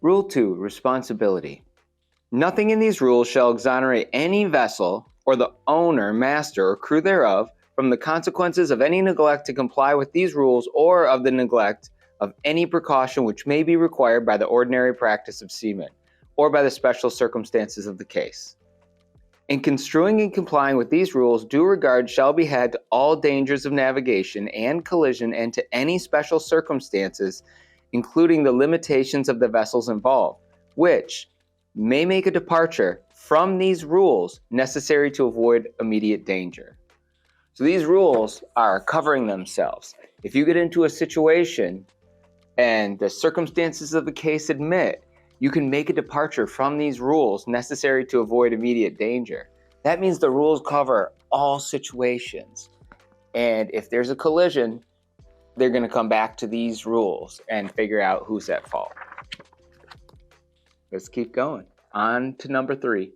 Rule 2, responsibility. Nothing in these rules shall exonerate any vessel or the owner, master, or crew thereof from the consequences of any neglect to comply with these rules or of the neglect of any precaution which may be required by the ordinary practice of seamen or by the special circumstances of the case. In construing and complying with these rules, due regard shall be had to all dangers of navigation and collision and to any special circumstances, including the limitations of the vessels involved, which may make a departure from these rules necessary to avoid immediate danger. So these rules are covering themselves. If you get into a situation and the circumstances of the case admit, you can make a departure from these rules necessary to avoid immediate danger. That means the rules cover all situations. And if there's a collision, they're going to come back to these rules and figure out who's at fault. Let's keep going. On to number 3.